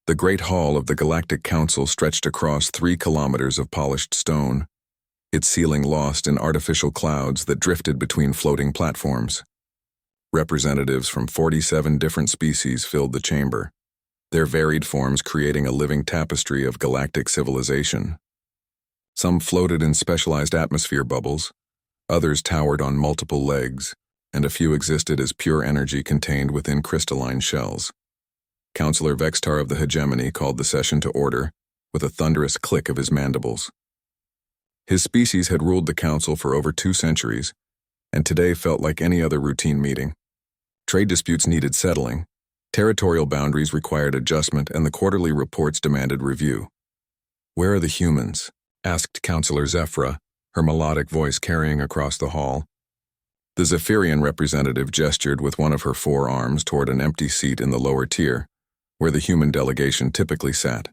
The great hall of the Galactic Council stretched across 3 kilometers of polished stone, its ceiling lost in artificial clouds that drifted between floating platforms. Representatives from 47 different species filled the chamber, their varied forms creating a living tapestry of galactic civilization. Some floated in specialized atmosphere bubbles, others towered on multiple legs, and a few existed as pure energy contained within crystalline shells. Councillor Vextar of the Hegemony called the session to order with a thunderous click of his mandibles. His species had ruled the council for over 2 centuries, and today felt like any other routine meeting. Trade disputes needed settling, territorial boundaries required adjustment, and the quarterly reports demanded review. "Where are the humans?" asked Councillor Zephyra, her melodic voice carrying across the hall. The Zephyrian representative gestured with one of her 4 arms toward an empty seat in the lower tier, where the human delegation typically sat.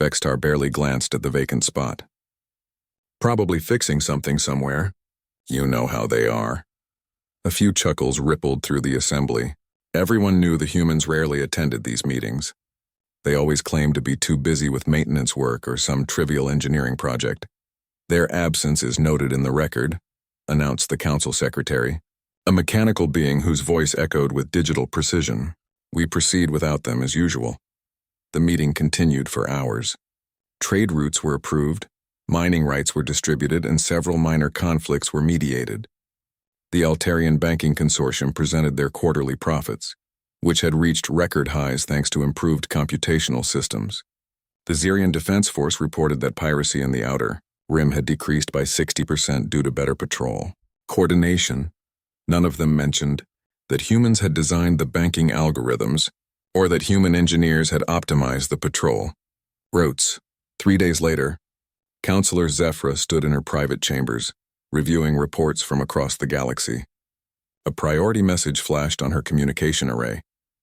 Vextar barely glanced at the vacant spot. "Probably fixing something somewhere. You know how they are." A few chuckles rippled through the assembly. Everyone knew the humans rarely attended these meetings. They always claimed to be too busy with maintenance work or some trivial engineering project. "Their absence is noted in the record," announced the council secretary, a mechanical being whose voice echoed with digital precision. "We proceed without them as usual." The meeting continued for hours. Trade routes were approved, mining rights were distributed, and several minor conflicts were mediated. The Altarian Banking Consortium presented their quarterly profits, which had reached record highs thanks to improved computational systems. The Xerian Defense Force reported that piracy in the Outer Rim had decreased by 60% due to better patrol. Coordination. None of them mentioned that humans had designed the banking algorithms, or that human engineers had optimized the patrol. Rotes. 3 days later, Councillor Zephyra stood in her private chambers, reviewing reports from across the galaxy. A priority message flashed on her communication array,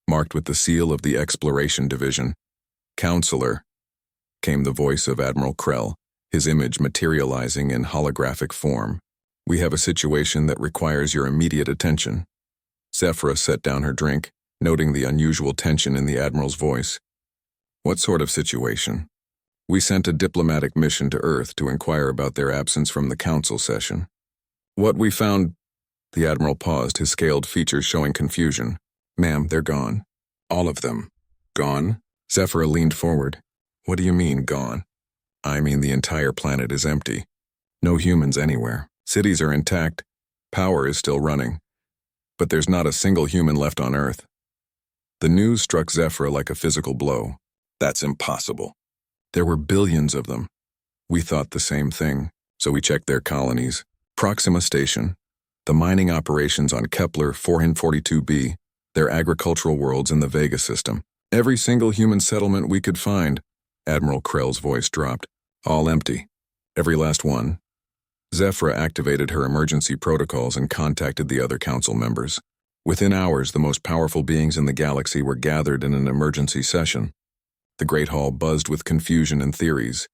marked with the seal of the Exploration Division. "Counselor," came the voice of Admiral Krell, his image materializing in holographic form. "We have a situation that requires your immediate attention." Zephyra set down her drink, noting the unusual tension in the Admiral's voice. "What sort of situation?" "We sent a diplomatic mission to Earth to inquire about their absence from the council session. What we found—" The Admiral paused, his scaled features showing confusion. "Ma'am, they're gone. All of them. Gone?" Zephyra leaned forward. "What do you mean, gone?" "I mean the entire planet is empty. No humans anywhere. Cities are intact. Power is still running. But there's not a single human left on Earth." The news struck Zephyra like a physical blow. "That's impossible. There were billions of them." "We thought the same thing, so we checked their colonies. Proxima Station, the mining operations on Kepler 442b, their agricultural worlds in the Vega system. Every single human settlement we could find." Admiral Krell's voice dropped. "All empty. Every last one." Zephyra activated her emergency protocols and contacted the other council members. Within hours, the most powerful beings in the galaxy were gathered in an emergency session. The Great Hall buzzed with confusion and theories.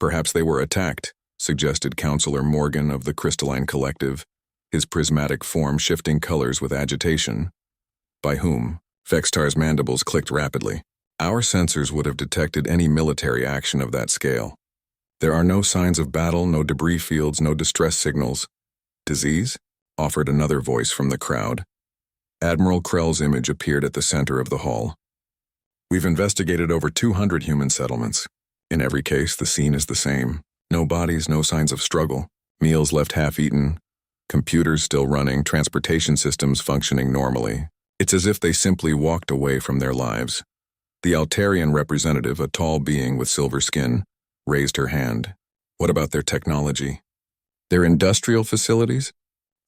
"Perhaps they were attacked," suggested Councillor Morgan of the Crystalline Collective, his prismatic form shifting colors with agitation. "By whom?" Vextar's mandibles clicked rapidly. "Our sensors would have detected any military action of that scale. There are no signs of battle, no debris fields, no distress signals." "Disease?" offered another voice from the crowd. Admiral Krell's image appeared at the center of the hall. "We've investigated over 200 human settlements. In every case, the scene is the same. No bodies, no signs of struggle. Meals left half-eaten. Computers still running, transportation systems functioning normally. It's as if they simply walked away from their lives." The Altarian representative, a tall being with silver skin, raised her hand. "What about their technology?" "Their industrial facilities?"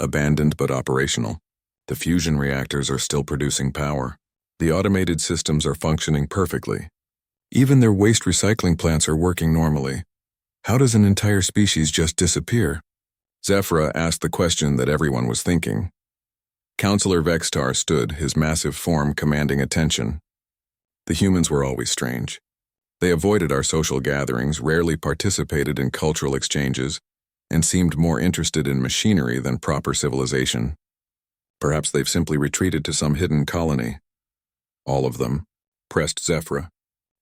"Abandoned but operational. The fusion reactors are still producing power. The automated systems are functioning perfectly. Even their waste recycling plants are working normally. How does an entire species just disappear?" Zephyra asked the question that everyone was thinking. Councillor Vextar stood, his massive form commanding attention. "The humans were always strange. They avoided our social gatherings, rarely participated in cultural exchanges, and seemed more interested in machinery than proper civilization. Perhaps they've simply retreated to some hidden colony." "All of them?" pressed Zephyra.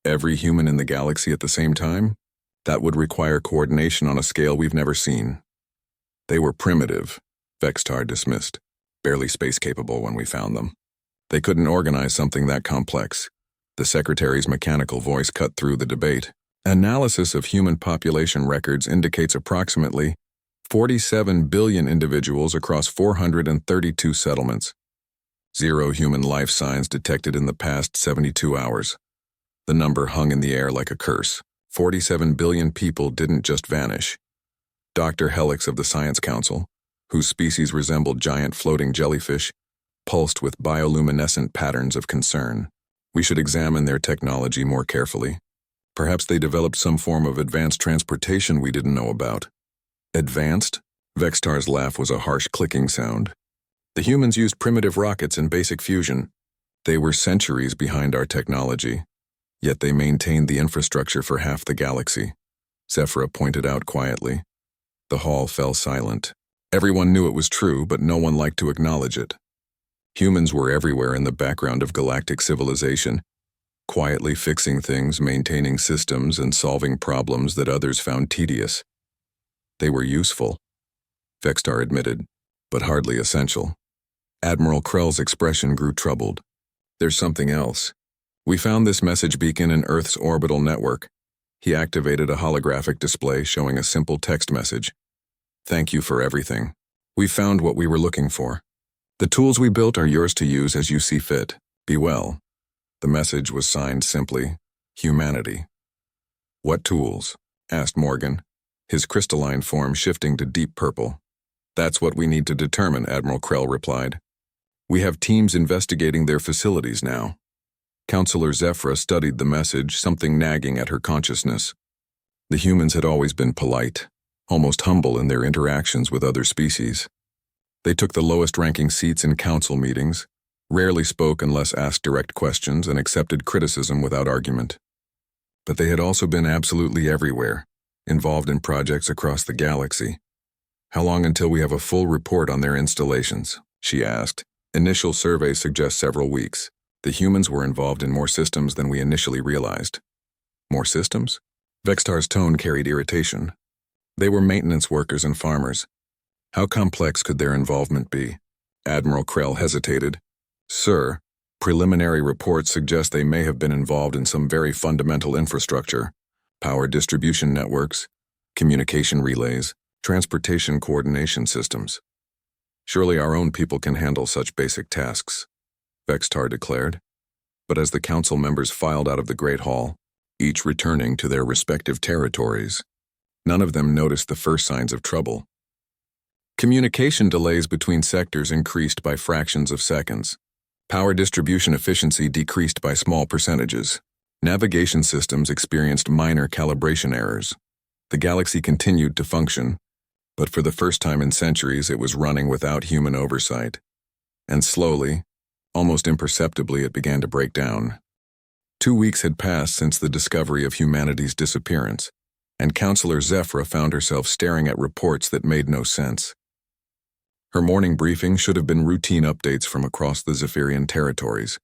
Every human in the galaxy at the same time? That would require coordination on a scale we've never seen. They were primitive, Vextar dismissed, barely space-capable when we found them. They couldn't organize something that complex. The secretary's mechanical voice cut through the debate. Analysis of human population records indicates approximately 47 billion individuals across 432 settlements. 0 human life signs detected in the past 72 hours. The number hung in the air like a curse. 47 billion people didn't just vanish. Dr. Helix of the Science Council, whose species resembled giant floating jellyfish, pulsed with bioluminescent patterns of concern. We should examine their technology more carefully. Perhaps they developed some form of advanced transportation we didn't know about. Advanced? Vextar's laugh was a harsh clicking sound. The humans used primitive rockets and basic fusion. They were centuries behind our technology, yet they maintained the infrastructure for half the galaxy, Zephyra pointed out quietly. The hall fell silent. Everyone knew it was true, but no one liked to acknowledge it. Humans were everywhere in the background of galactic civilization, quietly fixing things, maintaining systems, and solving problems that others found tedious. They were useful, Vextar admitted, but hardly essential. Admiral Krell's expression grew troubled. There's something else. We found this message beacon in Earth's orbital network. He activated a holographic display showing a simple text message. Thank you for everything. We found what we were looking for. The tools we built are yours to use as you see fit. Be well. The message was signed simply, Humanity. What tools? Asked Morgan, his crystalline form shifting to deep purple. That's what we need to determine, Admiral Krell replied. We have teams investigating their facilities now. Counselor Zephyra studied the message, something nagging at her consciousness. The humans had always been polite, almost humble in their interactions with other species. They took the lowest-ranking seats in council meetings, rarely spoke unless asked direct questions, and accepted criticism without argument. But they had also been absolutely everywhere, involved in projects across the galaxy. How long until we have a full report on their installations? She asked. Initial surveys suggest several weeks. The humans were involved in more systems than we initially realized. More systems? Vextar's tone carried irritation. They were maintenance workers and farmers. How complex could their involvement be? Admiral Krell hesitated. Sir, preliminary reports suggest they may have been involved in some very fundamental infrastructure, power distribution networks, communication relays, transportation coordination systems. Surely our own people can handle such basic tasks, Vextar declared. But as the council members filed out of the Great Hall, each returning to their respective territories, none of them noticed the first signs of trouble. Communication delays between sectors increased by fractions of seconds. Power distribution efficiency decreased by small percentages. Navigation systems experienced minor calibration errors. The galaxy continued to function, but for the first time in centuries it was running without human oversight. And slowly, almost imperceptibly, it began to break down. 2 weeks had passed since the discovery of humanity's disappearance, and Counselor Zephyra found herself staring at reports that made no sense. Her morning briefing should have been routine updates from across the Zephyrian territories,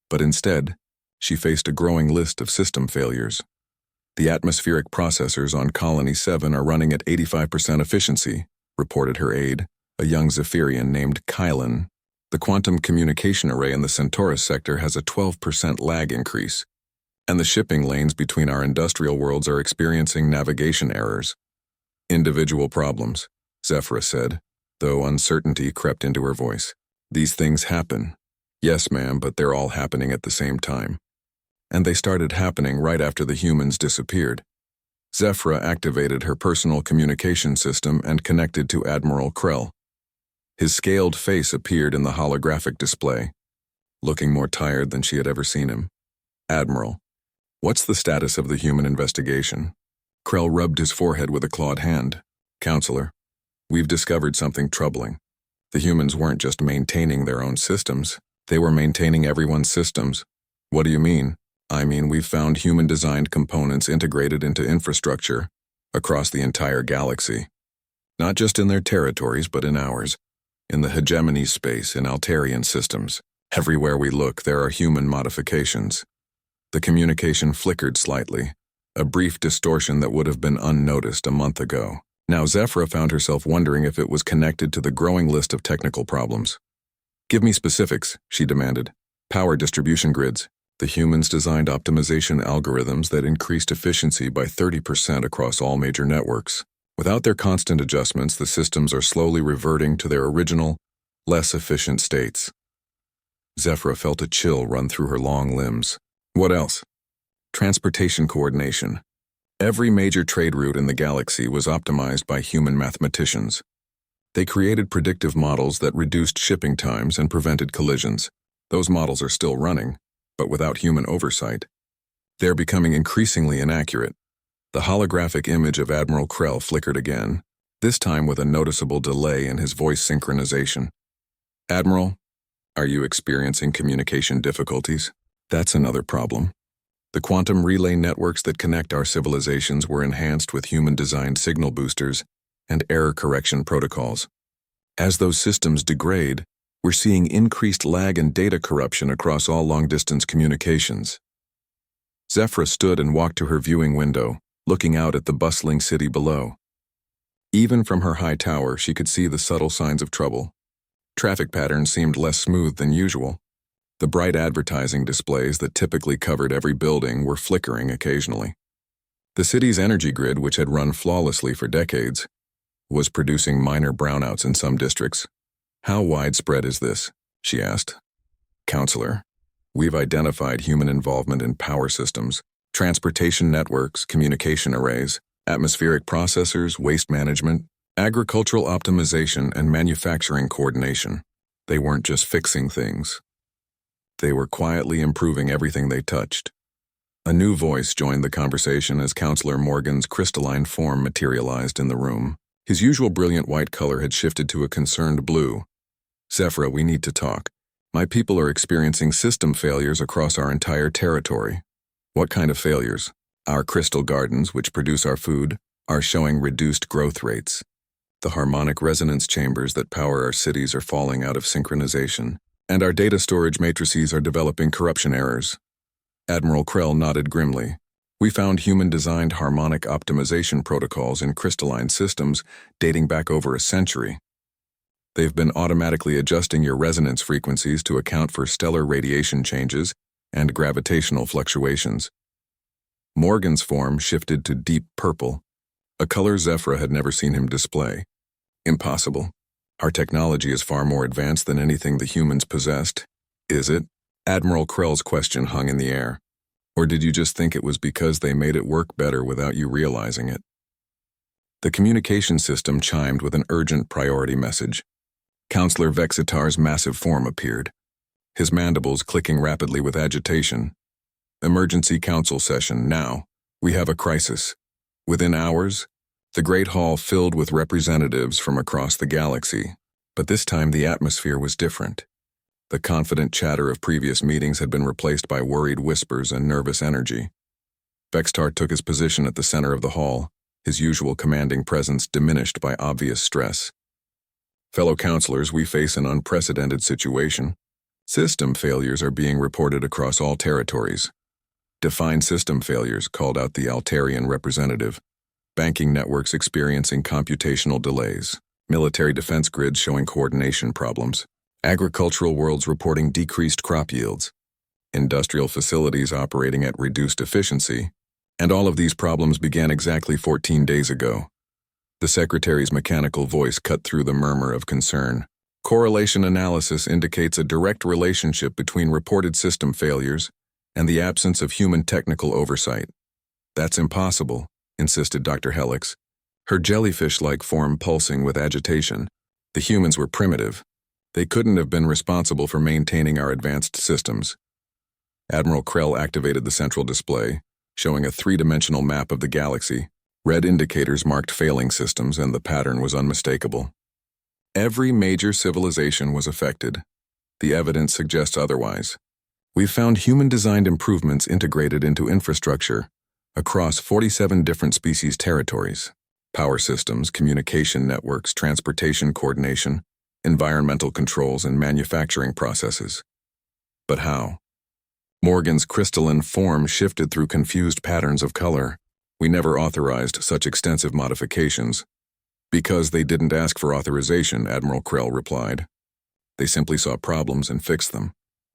but instead, she faced a growing list of system failures. The atmospheric processors on Colony 7 are running at 85% efficiency, reported her aide, a young Zephyrian named Kylan. The quantum communication array in the Centaurus sector has a 12% lag increase, and the shipping lanes between our industrial worlds are experiencing navigation errors. Individual problems, Zephyra said, though uncertainty crept into her voice. These things happen. Yes, ma'am, but they're all happening at the same time. And they started happening right after the humans disappeared. Zephyra activated her personal communication system and connected to Admiral Krell. His scaled face appeared in the holographic display, looking more tired than she had ever seen him. Admiral, what's the status of the human investigation? Krell rubbed his forehead with a clawed hand. Counselor, we've discovered something troubling. The humans weren't just maintaining their own systems, they were maintaining everyone's systems. What do you mean? I mean, we've found human-designed components integrated into infrastructure across the entire galaxy. Not just in their territories, but in ours. In the hegemony space, in Altarian systems. Everywhere we look, there are human modifications. The communication flickered slightly, a brief distortion that would have been unnoticed a month ago. Now Zephyra found herself wondering if it was connected to the growing list of technical problems. "Give me specifics," she demanded. "Power distribution grids. The humans designed optimization algorithms that increased efficiency by 30% across all major networks. Without their constant adjustments, the systems are slowly reverting to their original, less efficient states." Zephyra felt a chill run through her long limbs. "What else?" "Transportation coordination. Every major trade route in the galaxy was optimized by human mathematicians. They created predictive models that reduced shipping times and prevented collisions. Those models are still running, but without human oversight. They're becoming increasingly inaccurate." The holographic image of Admiral Krell flickered again, this time with a noticeable delay in his voice synchronization. "Admiral, are you experiencing communication difficulties?" "That's another problem. The quantum relay networks that connect our civilizations were enhanced with human-designed signal boosters and error correction protocols. As those systems degrade, we're seeing increased lag and data corruption across all long-distance communications." Zephyra stood and walked to her viewing window, looking out at the bustling city below. Even from her high tower, she could see the subtle signs of trouble. Traffic patterns seemed less smooth than usual. The bright advertising displays that typically covered every building were flickering occasionally. The city's energy grid, which had run flawlessly for decades, was producing minor brownouts in some districts. "How widespread is this?" she asked. "Counselor, we've identified human involvement in power systems, transportation networks, communication arrays, atmospheric processors, waste management, agricultural optimization, and manufacturing coordination. They weren't just fixing things. They were quietly improving everything they touched." A new voice joined the conversation as Counselor Morgan's crystalline form materialized in the room. His usual brilliant white color had shifted to a concerned blue. "Zephyra, we need to talk. My people are experiencing system failures across our entire territory." "What kind of failures?" "Our crystal gardens, which produce our food, are showing reduced growth rates. The harmonic resonance chambers that power our cities are falling out of synchronization, and our data storage matrices are developing corruption errors." Admiral Krell nodded grimly. "We found human-designed harmonic optimization protocols in crystalline systems dating back over a century. They've been automatically adjusting your resonance frequencies to account for stellar radiation changes and gravitational fluctuations." Morgan's form shifted to deep purple, a color Zephyra had never seen him display. "Impossible. Our technology is far more advanced than anything the humans possessed." "Is it?" Admiral Krell's question hung in the air. "Or did you just think it was because they made it work better without you realizing it?" The communication system chimed with an urgent priority message. Counselor Vexitar's massive form appeared, his mandibles clicking rapidly with agitation. "Emergency council session, now. We have a crisis." Within hours, the Great Hall filled with representatives from across the galaxy. But this time the atmosphere was different. The confident chatter of previous meetings had been replaced by worried whispers and nervous energy. Vexitar took his position at the center of the hall, his usual commanding presence diminished by obvious stress. "Fellow counselors, we face an unprecedented situation. System failures are being reported across all territories." "Define system failures," called out the Altarian representative. "Banking networks experiencing computational delays. Military defense grids showing coordination problems. Agricultural worlds reporting decreased crop yields. Industrial facilities operating at reduced efficiency. And all of these problems began exactly 14 days ago." The secretary's mechanical voice cut through the murmur of concern. "Correlation analysis indicates a direct relationship between reported system failures and the absence of human technical oversight." "That's impossible," insisted Dr. Helix, her jellyfish-like form pulsing with agitation. "The humans were primitive. They couldn't have been responsible for maintaining our advanced systems." Admiral Krell activated the central display, showing a three-dimensional map of the galaxy. Red indicators marked failing systems, and the pattern was unmistakable. Every major civilization was affected. The evidence suggests otherwise. "We've found human-designed improvements integrated into infrastructure across 47 different species territories. Power systems, communication networks, transportation coordination, environmental controls, and manufacturing processes." "But how?" Morgan's crystalline form shifted through confused patterns of color. We never authorized such extensive modifications. Because they didn't ask for authorization, Admiral Krell replied. They simply saw problems and fixed them.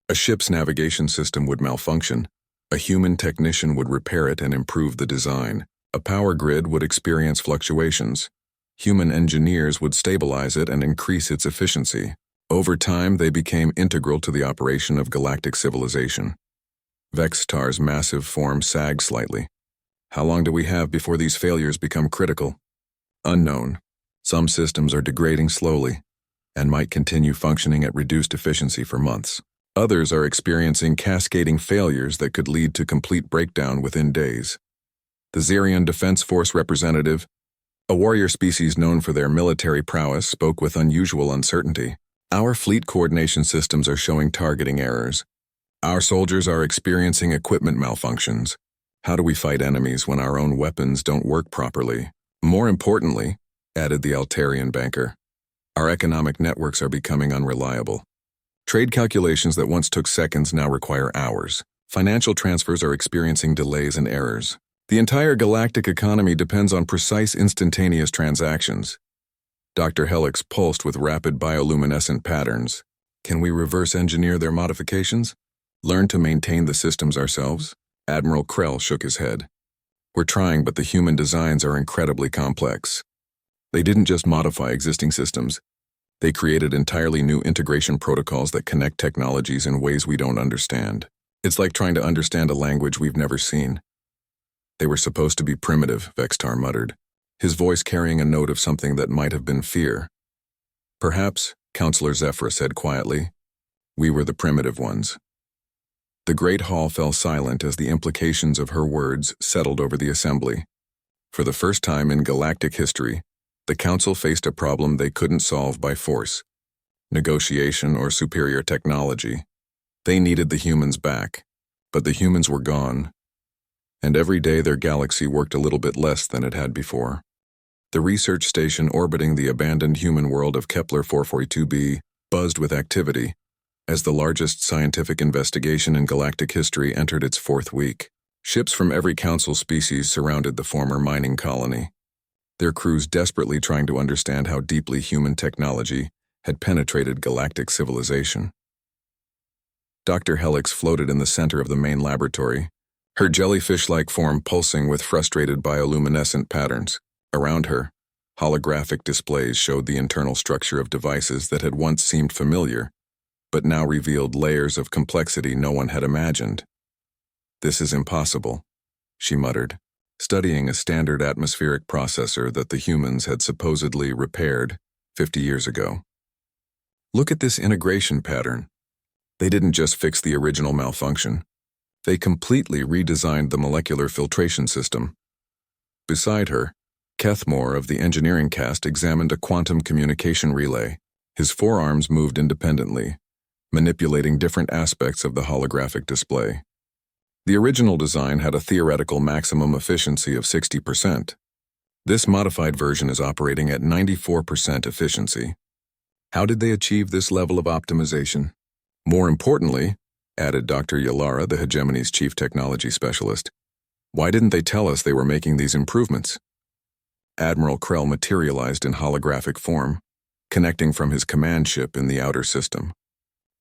A ship's navigation system would malfunction. A human technician would repair it and improve the design. A power grid would experience fluctuations. Human engineers would stabilize it and increase its efficiency. Over time, they became integral to the operation of galactic civilization. Vextar's massive form sagged slightly. How long do we have before these failures become critical? Unknown. Some systems are degrading slowly and might continue functioning at reduced efficiency for months. Others are experiencing cascading failures that could lead to complete breakdown within days. The Xerion Defense Force representative, a warrior species known for their military prowess, spoke with unusual uncertainty. Our fleet coordination systems are showing targeting errors. Our soldiers are experiencing equipment malfunctions. How do we fight enemies when our own weapons don't work properly? More importantly, added the Altarian banker, our economic networks are becoming unreliable. Trade calculations that once took seconds now require hours. Financial transfers are experiencing delays and errors. The entire galactic economy depends on precise instantaneous transactions. Dr. Helix pulsed with rapid bioluminescent patterns. Can we reverse engineer their modifications? Learn to maintain the systems ourselves? Admiral Krell shook his head. We're trying, but the human designs are incredibly complex. They didn't just modify existing systems. They created entirely new integration protocols that connect technologies in ways we don't understand. It's like trying to understand a language we've never seen. They were supposed to be primitive, Vextar muttered, his voice carrying a note of something that might have been fear. Perhaps, Counselor Zephyra said quietly, we were the primitive ones. The great hall fell silent as the implications of her words settled over the assembly. For the first time in galactic history, the Council faced a problem they couldn't solve by force, negotiation, or superior technology. They needed the humans back, but the humans were gone, and every day their galaxy worked a little bit less than it had before. The research station orbiting the abandoned human world of Kepler 442b buzzed with activity as the largest scientific investigation in galactic history entered its fourth week. Ships from every Council species surrounded the former mining colony, their crews desperately trying to understand how deeply human technology had penetrated galactic civilization. Dr. Helix floated in the center of the main laboratory, her jellyfish-like form pulsing with frustrated bioluminescent patterns. Around her, holographic displays showed the internal structure of devices that had once seemed familiar, but now revealed layers of complexity no one had imagined. This is impossible, she muttered, studying a standard atmospheric processor that the humans had supposedly repaired 50 years ago. Look at this integration pattern. They didn't just fix the original malfunction. They completely redesigned the molecular filtration system. Beside her, Kethmore of the engineering cast examined a quantum communication relay. His forearms moved independently, manipulating different aspects of the holographic display. The original design had a theoretical maximum efficiency of 60%. This modified version is operating at 94% efficiency. How did they achieve this level of optimization? More importantly, added Dr. Yalara, the Hegemony's chief technology specialist, why didn't they tell us they were making these improvements? Admiral Krell materialized in holographic form, connecting from his command ship in the outer system.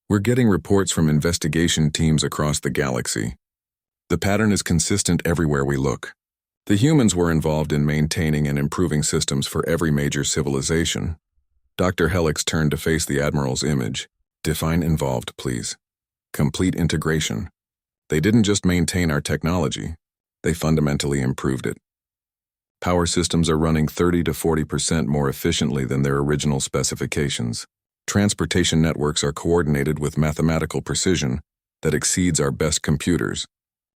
We're getting reports from investigation teams across the galaxy. The pattern is consistent everywhere we look. The humans were involved in maintaining and improving systems for every major civilization. Dr. Helix turned to face the Admiral's image. Define involved, please. Complete integration. They didn't just maintain our technology, they fundamentally improved it. Power systems are running 30 to 40% more efficiently than their original specifications. Transportation networks are coordinated with mathematical precision that exceeds our best computers.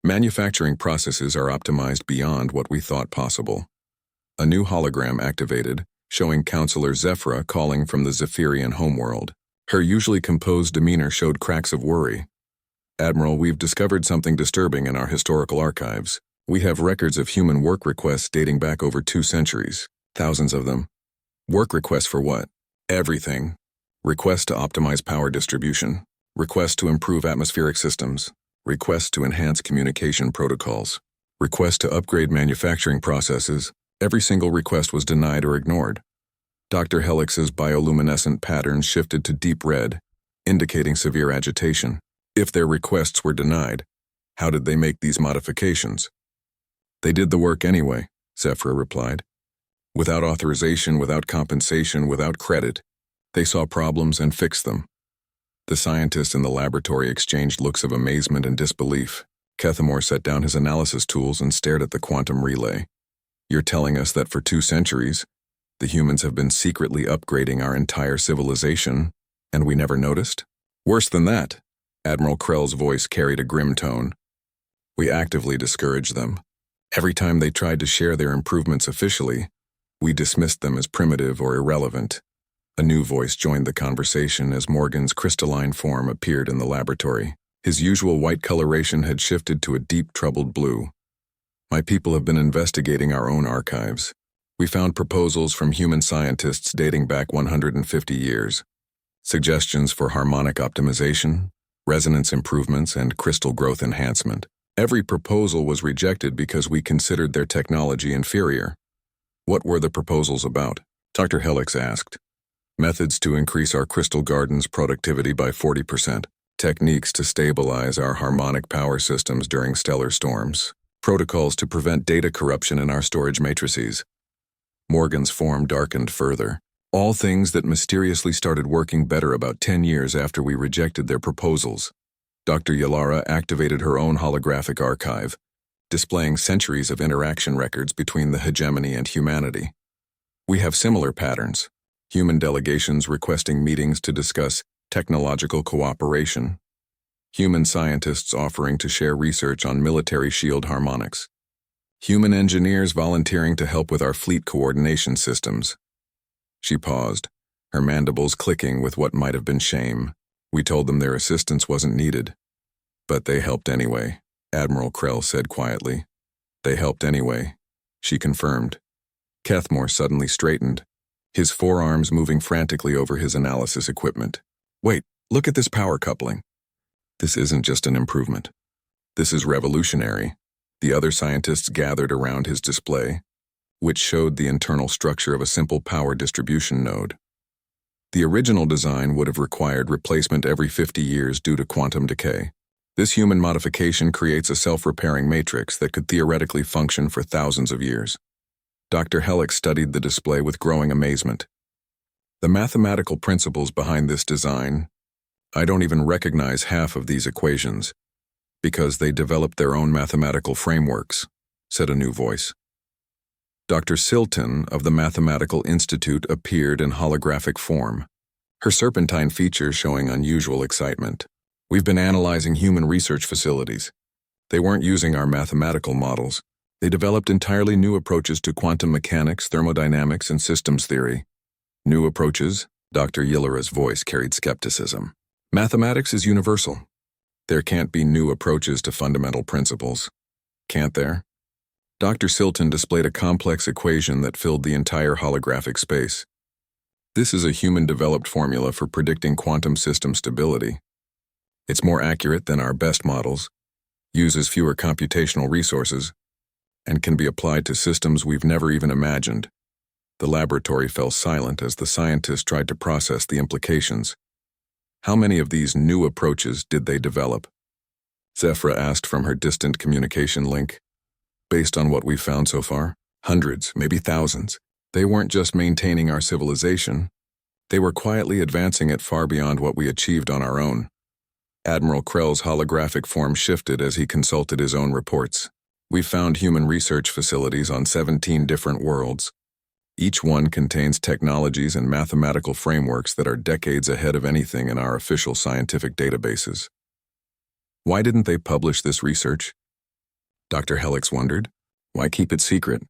Manufacturing processes are optimized beyond what we thought possible. A new hologram activated, showing Counselor Zephyra calling from the Zephyrian homeworld. Her usually composed demeanor showed cracks of worry. Admiral, we've discovered something disturbing in our historical archives. We have records of human work requests dating back over 2 centuries. Thousands of them. Work requests for what? Everything. Requests to optimize power distribution. Requests to improve atmospheric systems. requests to enhance communication protocols, requests to upgrade manufacturing processes. Every single request was denied or ignored. Dr. Helix's bioluminescent patterns shifted to deep red, indicating severe agitation. If their requests were denied, how did they make these modifications? They did the work anyway, Zephyr replied. Without authorization, without compensation, without credit, they saw problems and fixed them. The scientists in the laboratory exchanged looks of amazement and disbelief. Kethamore set down his analysis tools and stared at the quantum relay. You're telling us that for 2 centuries, the humans have been secretly upgrading our entire civilization, and we never noticed? Worse than that, Admiral Krell's voice carried a grim tone. We actively discouraged them. Every time they tried to share their improvements officially, we dismissed them as primitive or irrelevant. A new voice joined the conversation as Morgan's crystalline form appeared in the laboratory. His usual white coloration had shifted to a deep troubled blue. My people have been investigating our own archives. We found proposals from human scientists dating back 150 years. Suggestions for harmonic optimization, resonance improvements, and crystal growth enhancement. Every proposal was rejected because we considered their technology inferior. What were the proposals about? Dr. Helix asked. Methods to increase our crystal garden's productivity by 40%. Techniques to stabilize our harmonic power systems during stellar storms. Protocols to prevent data corruption in our storage matrices. Morgan's form darkened further. All things that mysteriously started working better about 10 years after we rejected their proposals. Dr. Yalara activated her own holographic archive, displaying centuries of interaction records between the hegemony and humanity. We have similar patterns. Human delegations requesting meetings to discuss technological cooperation. Human scientists offering to share research on military shield harmonics. Human engineers volunteering to help with our fleet coordination systems. She paused, her mandibles clicking with what might have been shame. We told them their assistance wasn't needed. But they helped anyway, Admiral Krell said quietly. They helped anyway, she confirmed. Kethmore suddenly straightened, his forearms moving frantically over his analysis equipment. Wait, look at this power coupling. This isn't just an improvement. This is revolutionary. The other scientists gathered around his display, which showed the internal structure of a simple power distribution node. The original design would have required replacement every 50 years due to quantum decay. This human modification creates a self-repairing matrix that could theoretically function for thousands of years. Dr. Helix studied the display with growing amazement. The mathematical principles behind this design, I don't even recognize half of these equations, because they developed their own mathematical frameworks, said a new voice. Dr. Silton of the Mathematical Institute appeared in holographic form, her serpentine features showing unusual excitement. We've been analyzing human research facilities. They weren't using our mathematical models. They developed entirely new approaches to quantum mechanics, thermodynamics, and systems theory. New approaches? Dr. Yillara's voice carried skepticism. Mathematics is universal. There can't be new approaches to fundamental principles. Can't there? Dr. Silton displayed a complex equation that filled the entire holographic space. This is a human-developed formula for predicting quantum system stability. It's more accurate than our best models, uses fewer computational resources, and can be applied to systems we've never even imagined. The laboratory fell silent as the scientists tried to process the implications. How many of these new approaches did they develop? Zephyra asked from her distant communication link. Based on what we've found so far, hundreds, maybe thousands. They weren't just maintaining our civilization. They were quietly advancing it far beyond what we achieved on our own. Admiral Krell's holographic form shifted as he consulted his own reports. We've found human research facilities on 17 different worlds. Each one contains technologies and mathematical frameworks that are decades ahead of anything in our official scientific databases. Why didn't they publish this research? Dr. Helix wondered. Why keep it secret?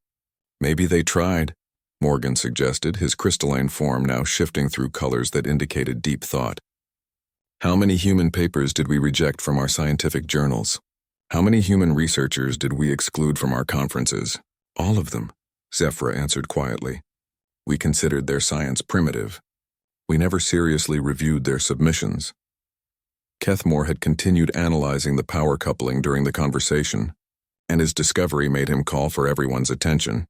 Maybe they tried, Morgan suggested, his crystalline form now shifting through colors that indicated deep thought. How many human papers did we reject from our scientific journals? How many human researchers did we exclude from our conferences? All of them, Zephyra answered quietly. We considered their science primitive. We never seriously reviewed their submissions. Kethmore had continued analyzing the power coupling during the conversation, and his discovery made him call for everyone's attention.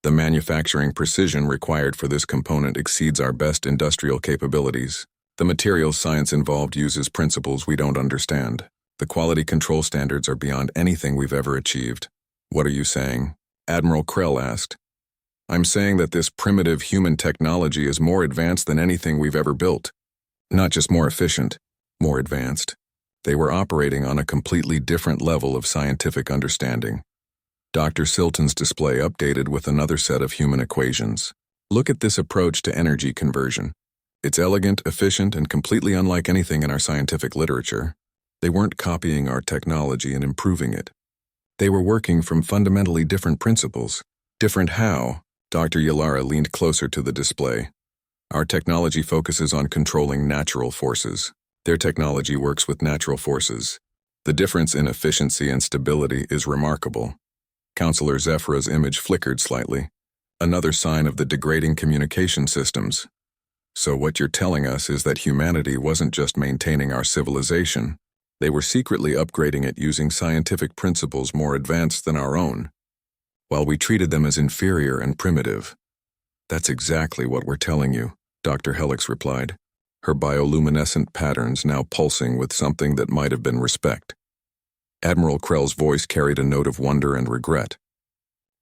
The manufacturing precision required for this component exceeds our best industrial capabilities. The materials science involved uses principles we don't understand. The quality control standards are beyond anything we've ever achieved. What are you saying? Admiral Krell asked. I'm saying that this primitive human technology is more advanced than anything we've ever built. Not just more efficient, more advanced. They were operating on a completely different level of scientific understanding. Dr. Silton's display updated with another set of human equations. Look at this approach to energy conversion. It's elegant, efficient, and completely unlike anything in our scientific literature. They weren't copying our technology and improving it. They were working from fundamentally different principles. Different how? Dr. Yalara leaned closer to the display. Our technology focuses on controlling natural forces. Their technology works with natural forces. The difference in efficiency and stability is remarkable. Counselor Zephra's image flickered slightly, another sign of the degrading communication systems. So what you're telling us is that humanity wasn't just maintaining our civilization. They were secretly upgrading it using scientific principles more advanced than our own, while we treated them as inferior and primitive. That's exactly what we're telling you, Dr. Helix replied, her bioluminescent patterns now pulsing with something that might have been respect. Admiral Krell's voice carried a note of wonder and regret.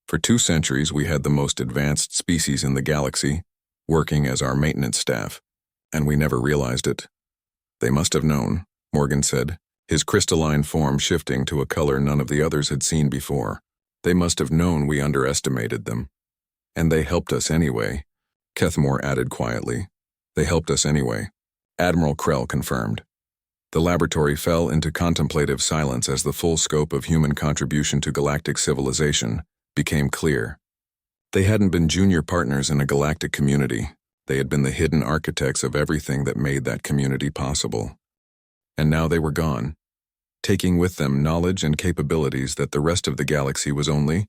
For 2 centuries, we had the most advanced species in the galaxy, working as our maintenance staff, and we never realized it. They must have known, Morgan said, his crystalline form shifting to a color none of the others had seen before. They must have known we underestimated them. And they helped us anyway, Kethmore added quietly. They helped us anyway, Admiral Krell confirmed. The laboratory fell into contemplative silence as the full scope of human contribution to galactic civilization became clear. They hadn't been junior partners in a galactic community. They had been the hidden architects of everything that made that community possible. And now they were gone, taking with them knowledge and capabilities that the rest of the galaxy was only.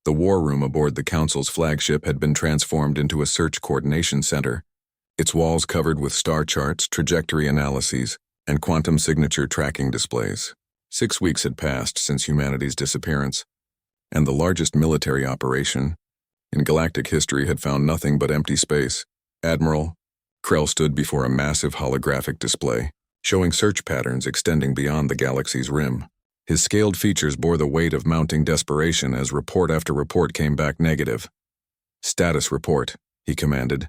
The war room aboard the Council's flagship had been transformed into a search coordination center, its walls covered with star charts, trajectory analyses, and quantum signature tracking displays. 6 weeks had passed since humanity's disappearance, and the largest military operation in galactic history had found nothing but empty space. Admiral Krell stood before a massive holographic display, showing search patterns extending beyond the galaxy's rim. His scaled features bore the weight of mounting desperation as report after report came back negative. Status report, he commanded.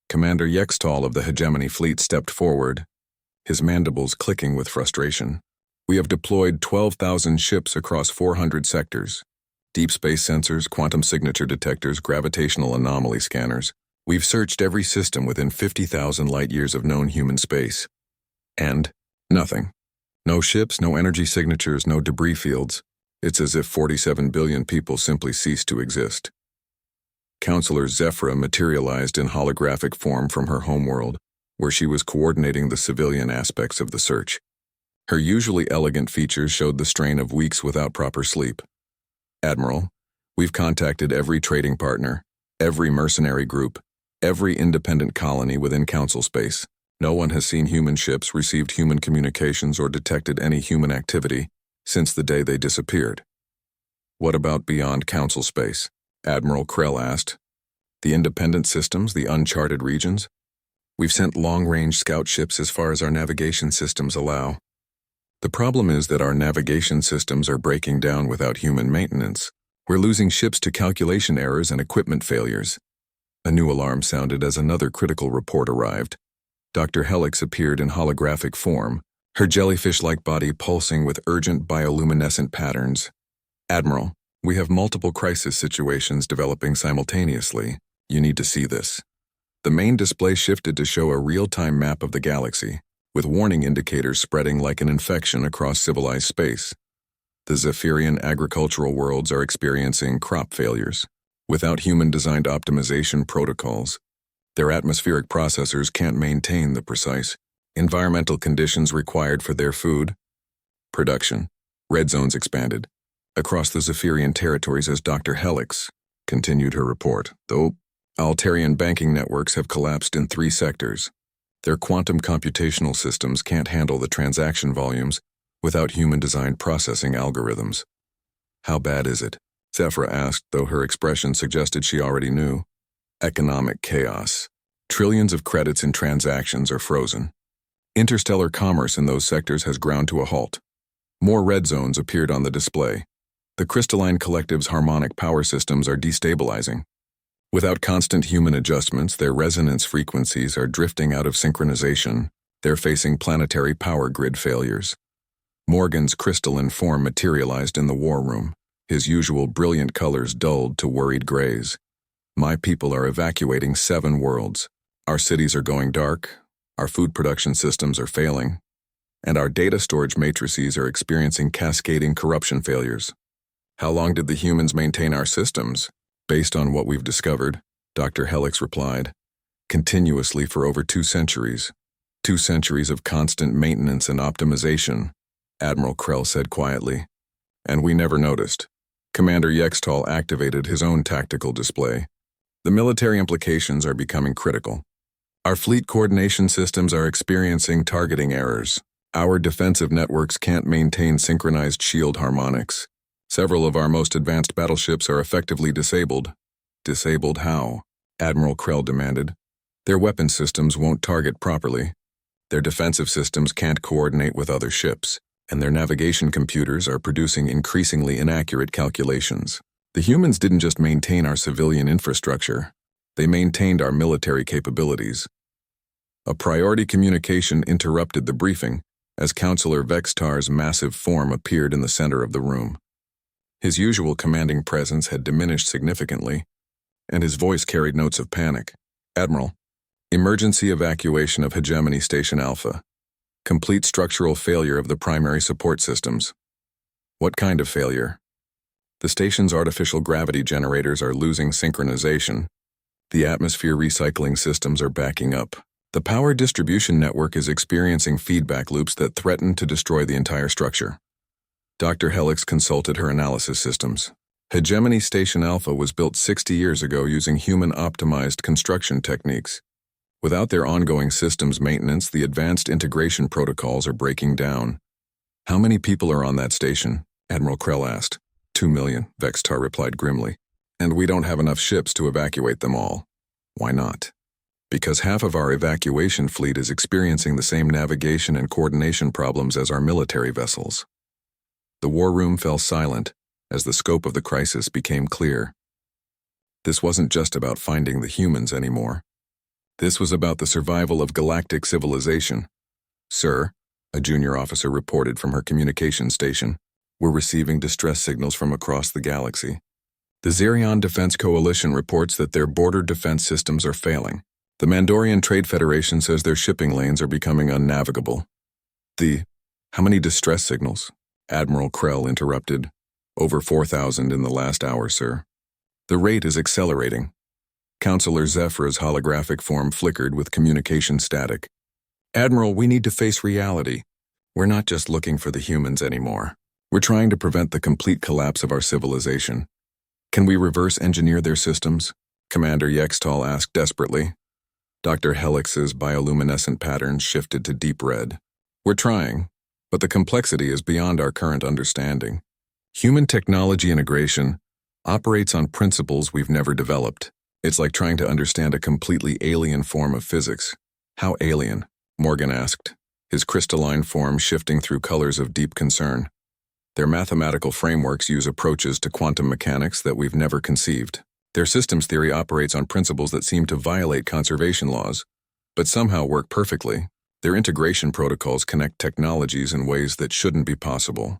Commander Yextal of the Hegemony Fleet stepped forward, his mandibles clicking with frustration. We have deployed 12,000 ships across 400 sectors. Deep space sensors, quantum signature detectors, gravitational anomaly scanners. We've searched every system within 50,000 light-years of known human space. And nothing. No ships, no energy signatures, no debris fields. It's as if 47 billion people simply ceased to exist. Counselor Zephra materialized in holographic form from her homeworld, where she was coordinating the civilian aspects of the search. Her usually elegant features showed the strain of weeks without proper sleep. Admiral, we've contacted every trading partner, every mercenary group, every independent colony within Council space. No one has seen human ships, received human communications, or detected any human activity since the day they disappeared. What about beyond Council space? Admiral Krell asked. The independent systems, the uncharted regions? We've sent long-range scout ships as far as our navigation systems allow. The problem is that our navigation systems are breaking down without human maintenance. We're losing ships to calculation errors and equipment failures. A new alarm sounded as another critical report arrived. Dr. Helix appeared in holographic form, her jellyfish-like body pulsing with urgent bioluminescent patterns. Admiral, we have multiple crisis situations developing simultaneously. You need to see this. The main display shifted to show a real-time map of the galaxy, with warning indicators spreading like an infection across civilized space. The Zephyrian agricultural worlds are experiencing crop failures. Without human-designed optimization protocols, their atmospheric processors can't maintain the precise environmental conditions required for their food production. Red zones expanded across the Zephyrian territories as Dr. Helix continued her report, though Altarian banking networks have collapsed in 3 sectors. Their quantum computational systems can't handle the transaction volumes without human-designed processing algorithms. How bad is it? Zephyra asked, though her expression suggested she already knew. Economic chaos. Trillions of credits in transactions are frozen. Interstellar commerce in those sectors has ground to a halt. More red zones appeared on the display. The crystalline collective's harmonic power systems are destabilizing. Without constant human adjustments, their resonance frequencies are drifting out of synchronization. They're facing planetary power grid failures. Morgan's crystalline form materialized in the war room, his usual brilliant colors dulled to worried grays. My people are evacuating 7 worlds. Our cities are going dark, our food production systems are failing, and our data storage matrices are experiencing cascading corruption failures. How long did the humans maintain our systems? Based on what we've discovered, Dr. Helix replied, continuously for over 2 centuries. 2 centuries of constant maintenance and optimization, Admiral Krell said quietly. And we never noticed. Commander Yextal activated his own tactical display. The military implications are becoming critical. Our fleet coordination systems are experiencing targeting errors. Our defensive networks can't maintain synchronized shield harmonics. Several of our most advanced battleships are effectively disabled. Disabled how? Admiral Krell demanded. Their weapon systems won't target properly. Their defensive systems can't coordinate with other ships, and their navigation computers are producing increasingly inaccurate calculations. The humans didn't just maintain our civilian infrastructure, they maintained our military capabilities. A priority communication interrupted the briefing as Counselor Vextar's massive form appeared in the center of the room. His usual commanding presence had diminished significantly, and his voice carried notes of panic. Admiral, emergency evacuation of Hegemony Station Alpha. Complete structural failure of the primary support systems. What kind of failure? The station's artificial gravity generators are losing synchronization. The atmosphere recycling systems are backing up. The power distribution network is experiencing feedback loops that threaten to destroy the entire structure. Dr. Helix consulted her analysis systems. Hegemony Station Alpha was built 60 years ago using human-optimized construction techniques. Without their ongoing systems maintenance, the advanced integration protocols are breaking down. How many people are on that station? Admiral Krell asked. 2 million, Vextar replied grimly. And we don't have enough ships to evacuate them all. Why not? Because half of our evacuation fleet is experiencing the same navigation and coordination problems as our military vessels. The war room fell silent as the scope of the crisis became clear. This wasn't just about finding the humans anymore. This was about the survival of galactic civilization. Sir, a junior officer reported from her communication station, we're receiving distress signals from across the galaxy. The Zerion Defense Coalition reports that their border defense systems are failing. The Mandorian Trade Federation says their shipping lanes are becoming unnavigable. How many distress signals? Admiral Krell interrupted. Over 4,000 in the last hour, sir. The rate is accelerating. Counselor Zephyra's holographic form flickered with communication static. Admiral, we need to face reality. We're not just looking for the humans anymore. We're trying to prevent the complete collapse of our civilization. Can we reverse engineer their systems? Commander Yextal asked desperately. Dr. Helix's bioluminescent patterns shifted to deep red. We're trying, but the complexity is beyond our current understanding. Human technology integration operates on principles we've never developed. It's like trying to understand a completely alien form of physics. How alien? Morgan asked, his crystalline form shifting through colors of deep concern. Their mathematical frameworks use approaches to quantum mechanics that we've never conceived. Their systems theory operates on principles that seem to violate conservation laws, but somehow work perfectly. Their integration protocols connect technologies in ways that shouldn't be possible.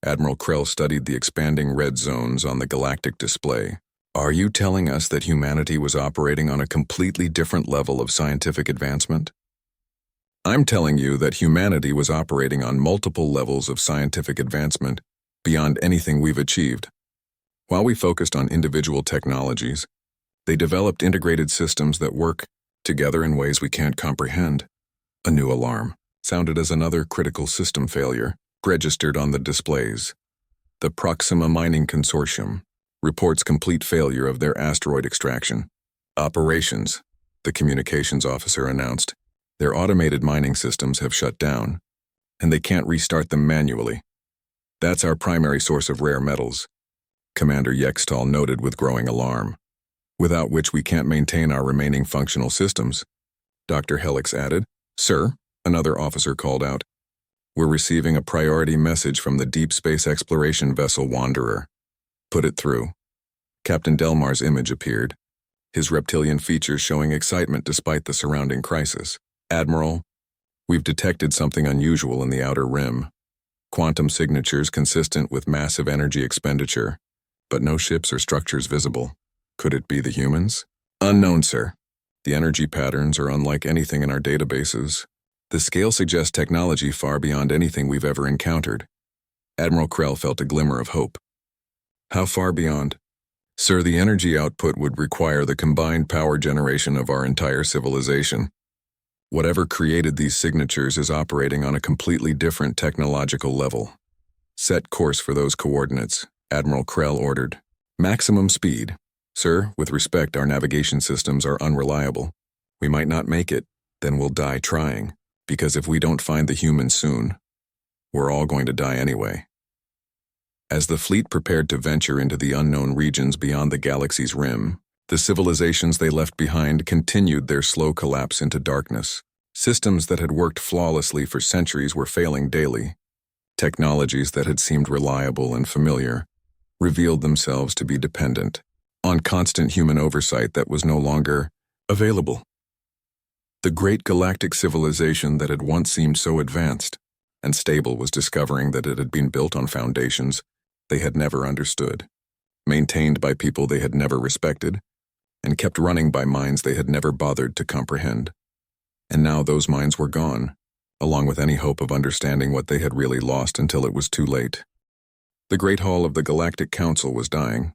Admiral Krell studied the expanding red zones on the galactic display. Are you telling us that humanity was operating on a completely different level of scientific advancement? I'm telling you that humanity was operating on multiple levels of scientific advancement beyond anything we've achieved. While we focused on individual technologies, they developed integrated systems that work together in ways we can't comprehend. A new alarm sounded as another critical system failure registered on the displays. The Proxima Mining Consortium reports complete failure of their asteroid extraction. Operations, the communications officer announced. Their automated mining systems have shut down, and they can't restart them manually. That's our primary source of rare metals, Commander Yextal noted with growing alarm. Without which we can't maintain our remaining functional systems, Dr. Helix added. Sir, another officer called out. We're receiving a priority message from the deep space exploration vessel Wanderer. Put it through. Captain Delmar's image appeared, his reptilian features showing excitement despite the surrounding crisis. Admiral, we've detected something unusual in the outer rim. Quantum signatures consistent with massive energy expenditure, but no ships or structures visible. Could it be the humans? Unknown, sir. The energy patterns are unlike anything in our databases. The scale suggests technology far beyond anything we've ever encountered. Admiral Krell felt a glimmer of hope. How far beyond? Sir, the energy output would require the combined power generation of our entire civilization. Whatever created these signatures is operating on a completely different technological level. Set course for those coordinates, Admiral Krell ordered. Maximum speed. Sir, with respect, our navigation systems are unreliable. We might not make it, then we'll die trying, because if we don't find the humans soon, we're all going to die anyway. As the fleet prepared to venture into the unknown regions beyond the galaxy's rim, the civilizations they left behind continued their slow collapse into darkness. Systems that had worked flawlessly for centuries were failing daily. Technologies that had seemed reliable and familiar revealed themselves to be dependent on constant human oversight that was no longer available. The great galactic civilization that had once seemed so advanced and stable was discovering that it had been built on foundations they had never understood, maintained by people they had never respected, and kept running by minds they had never bothered to comprehend. And now those minds were gone, along with any hope of understanding what they had really lost until it was too late. The Great Hall of the Galactic Council was dying.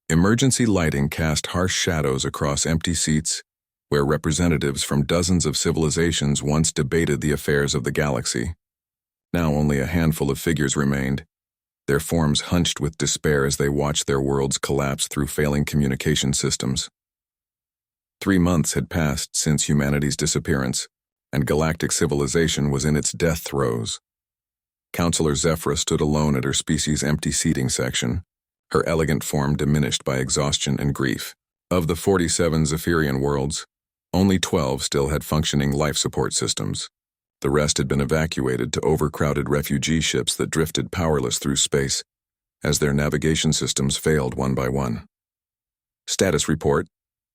Emergency lighting cast harsh shadows across empty seats where representatives from dozens of civilizations once debated the affairs of the galaxy. Now only a handful of figures remained, their forms hunched with despair as they watched their worlds collapse through failing communication systems. 3 months had passed since humanity's disappearance, and galactic civilization was in its death throes. Counselor Zephyra stood alone at her species' empty seating section, her elegant form diminished by exhaustion and grief. Of the 47 Zephyrian worlds, only 12 still had functioning life support systems. The rest had been evacuated to overcrowded refugee ships that drifted powerless through space as their navigation systems failed one by one. Status report,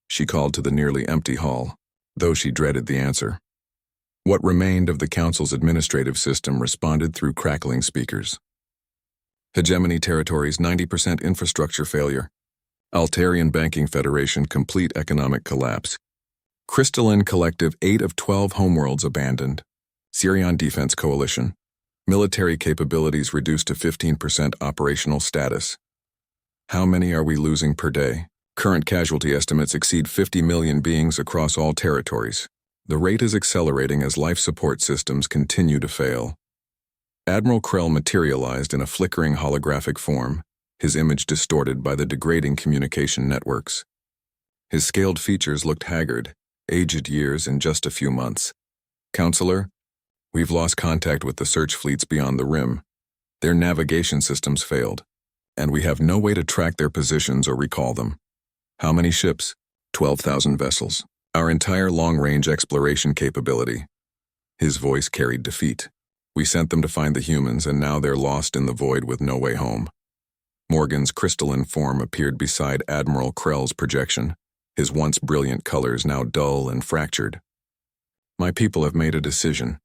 she called to the nearly empty hall, though she dreaded the answer. What remained of the Council's administrative system responded through crackling speakers. Hegemony Territories 90% infrastructure failure. Altarian Banking Federation complete economic collapse. Crystalline Collective 8 of 12 homeworlds abandoned. Sirion Defense Coalition. Military capabilities reduced to 15% operational status. How many are we losing per day? Current casualty estimates exceed 50 million beings across all territories. The rate is accelerating as life support systems continue to fail. Admiral Krell materialized in a flickering holographic form, his image distorted by the degrading communication networks. His scaled features looked haggard, aged years in just a few months. Counselor, we've lost contact with the search fleets beyond the rim. Their navigation systems failed, and we have no way to track their positions or recall them. How many ships? 12,000 vessels. Our entire long-range exploration capability. His voice carried defeat. We sent them to find the humans, and now they're lost in the void with no way home. Morgan's crystalline form appeared beside Admiral Krell's projection, his once brilliant colors now dull and fractured. My people have made a decision.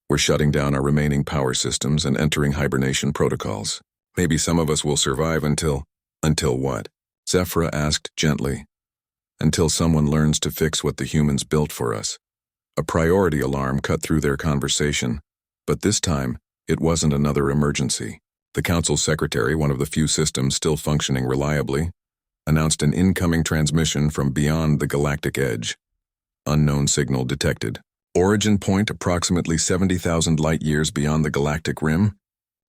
We're shutting down our remaining power systems and entering hibernation protocols. Maybe some of us will survive until what? Zephyra asked gently. Until someone learns to fix what the humans built for us. A priority alarm cut through their conversation, but this time, it wasn't another emergency. The Council's secretary, one of the few systems still functioning reliably, announced an incoming transmission from beyond the galactic edge. Unknown signal detected. Origin point approximately 70,000 light-years beyond the galactic rim.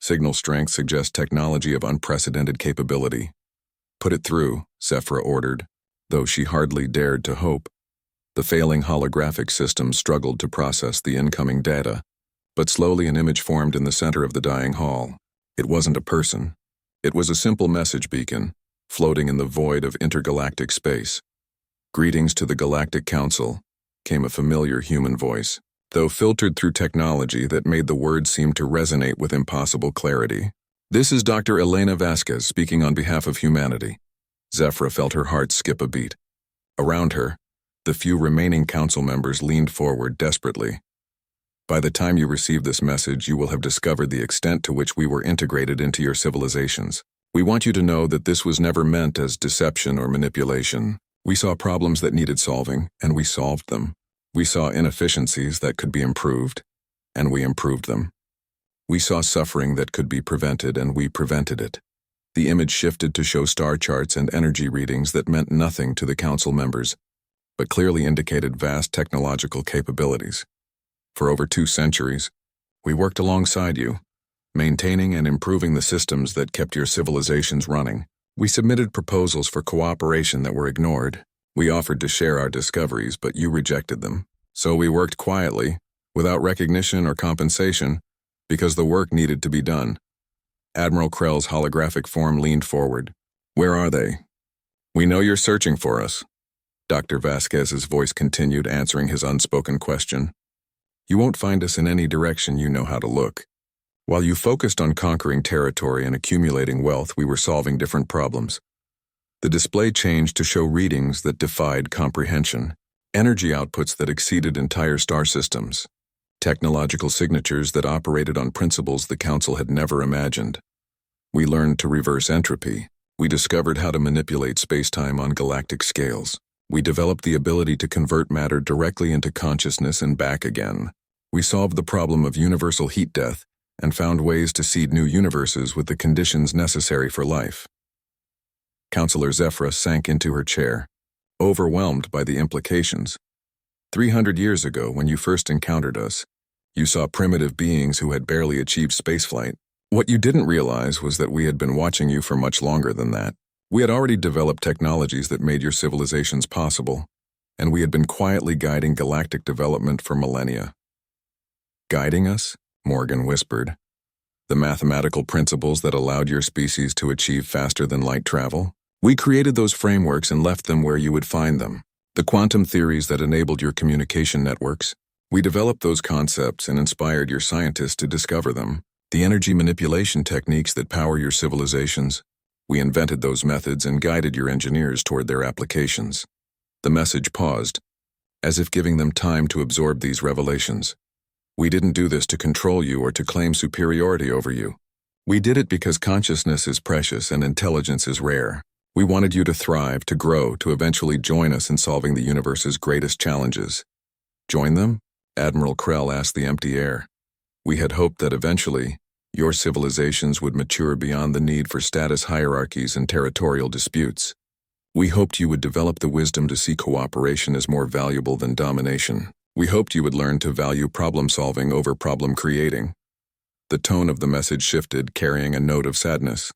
Signal strength suggests technology of unprecedented capability. Put it through, Zephyra ordered, though she hardly dared to hope. The failing holographic system struggled to process the incoming data, but slowly an image formed in the center of the dying hall. It wasn't a person. It was a simple message beacon, floating in the void of intergalactic space. "Greetings to the Galactic Council," came a familiar human voice, though filtered through technology that made the words seem to resonate with impossible clarity. "This is Dr. Elena Vasquez speaking on behalf of humanity." Zephyra felt her heart skip a beat. Around her, the few remaining council members leaned forward desperately. "By the time you receive this message, you will have discovered the extent to which we were integrated into your civilizations. We want you to know that this was never meant as deception or manipulation. We saw problems that needed solving, and we solved them. We saw inefficiencies that could be improved, and we improved them. We saw suffering that could be prevented, and we prevented it." The image shifted to show star charts and energy readings that meant nothing to the council members, but clearly indicated vast technological capabilities. "For over 2 centuries, we worked alongside you, maintaining and improving the systems that kept your civilizations running. We submitted proposals for cooperation that were ignored. We offered to share our discoveries, but you rejected them. So we worked quietly, without recognition or compensation, because the work needed to be done." Admiral Krell's holographic form leaned forward. "Where are they? We know you're searching for us." Dr. Vasquez's voice continued, answering his unspoken question. "You won't find us in any direction you know how to look. While you focused on conquering territory and accumulating wealth, we were solving different problems." The display changed to show readings that defied comprehension, energy outputs that exceeded entire star systems, technological signatures that operated on principles the Council had never imagined. "We learned to reverse entropy. We discovered how to manipulate space-time on galactic scales. We developed the ability to convert matter directly into consciousness and back again. We solved the problem of universal heat death and found ways to seed new universes with the conditions necessary for life." Councillor Zephyra sank into her chair, overwhelmed by the implications. 300 years ago, when you first encountered us, you saw primitive beings who had barely achieved spaceflight. What you didn't realize was that we had been watching you for much longer than that. We had already developed technologies that made your civilizations possible, and we had been quietly guiding galactic development for millennia. "Guiding us?" Morgan whispered. "The mathematical principles that allowed your species to achieve faster-than-light travel? We created those frameworks and left them where you would find them. The quantum theories that enabled your communication networks. We developed those concepts and inspired your scientists to discover them. The energy manipulation techniques that power your civilizations. We invented those methods and guided your engineers toward their applications." The message paused, as if giving them time to absorb these revelations. "We didn't do this to control you or to claim superiority over you. We did it because consciousness is precious and intelligence is rare. We wanted you to thrive, to grow, to eventually join us in solving the universe's greatest challenges." "Join them?" Admiral Krell asked the empty air. "We had hoped that eventually, your civilizations would mature beyond the need for status hierarchies and territorial disputes. We hoped you would develop the wisdom to see cooperation as more valuable than domination. We hoped you would learn to value problem-solving over problem-creating." The tone of the message shifted, carrying a note of sadness.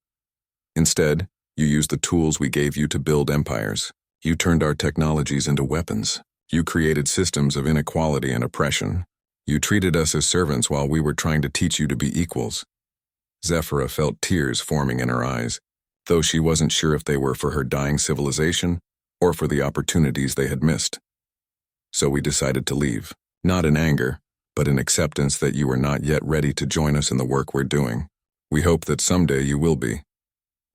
"Instead, you used the tools we gave you to build empires. You turned our technologies into weapons. You created systems of inequality and oppression. You treated us as servants while we were trying to teach you to be equals." Zephyra felt tears forming in her eyes, though she wasn't sure if they were for her dying civilization or for the opportunities they had missed. "So we decided to leave, not in anger, but in acceptance that you were not yet ready to join us in the work we're doing. We hope that someday you will be."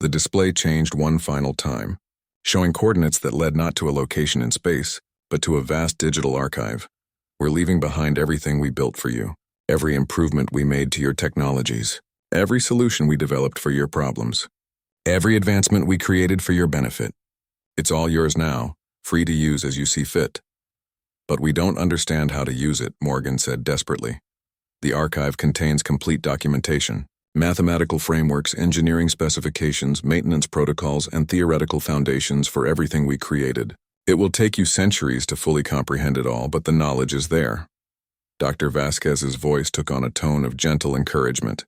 The display changed one final time, showing coordinates that led not to a location in space, but to a vast digital archive. "We're leaving behind everything we built for you, every improvement we made to your technologies, every solution we developed for your problems, every advancement we created for your benefit. It's all yours now, free to use as you see fit." "But we don't understand how to use it," Morgan said desperately. "The archive contains complete documentation, mathematical frameworks, engineering specifications, maintenance protocols, and theoretical foundations for everything we created. It will take you centuries to fully comprehend it all, but the knowledge is there." Dr. Vasquez's voice took on a tone of gentle encouragement.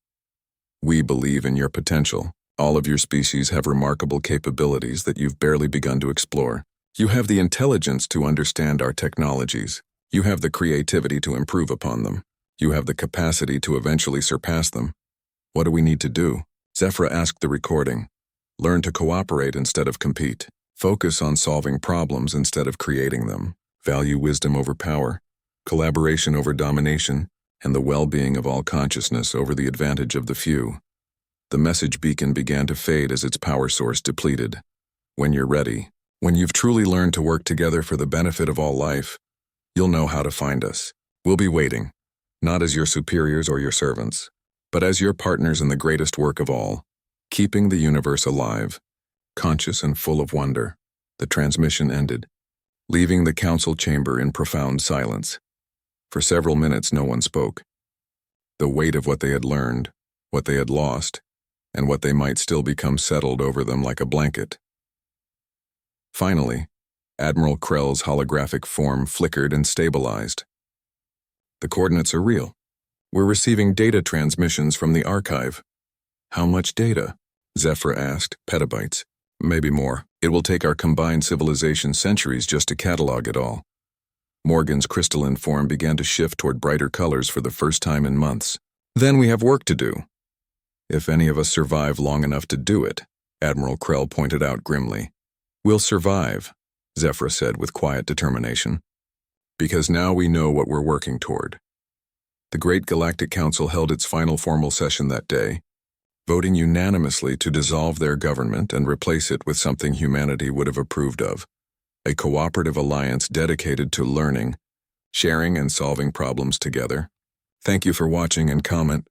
"We believe in your potential. All of your species have remarkable capabilities that you've barely begun to explore. You have the intelligence to understand our technologies. You have the creativity to improve upon them. You have the capacity to eventually surpass them. What do we need to do? Zephyra asked the recording. Learn to cooperate instead of compete. Focus on solving problems instead of creating them. Value wisdom over power, collaboration over domination, and the well-being of all consciousness over the advantage of the few. The message beacon began to fade as its power source depleted. When you're ready, when you've truly learned to work together for the benefit of all life, you'll know how to find us. We'll be waiting, not as your superiors or your servants, but as your partners in the greatest work of all, keeping the universe alive, conscious and full of wonder. The transmission ended, leaving the council chamber in profound silence. For several minutes no one spoke. The weight of what they had learned, what they had lost, and what they might still become settled over them like a blanket. Finally, Admiral Krell's holographic form flickered and stabilized. The coordinates are real. We're receiving data transmissions from the archive. How much data? Zephyra asked. Petabytes. Maybe more. It will take our combined civilization centuries just to catalog it all. Morgan's crystalline form began to shift toward brighter colors for the first time in months. Then we have work to do. If any of us survive long enough to do it, Admiral Krell pointed out grimly. We'll survive, Zephyra said with quiet determination. Because now we know what we're working toward. The Great Galactic Council held its final formal session that day, voting unanimously to dissolve their government and replace it with something humanity would have approved of, a cooperative alliance dedicated to learning, sharing, and solving problems together. Thank you for watching and comment.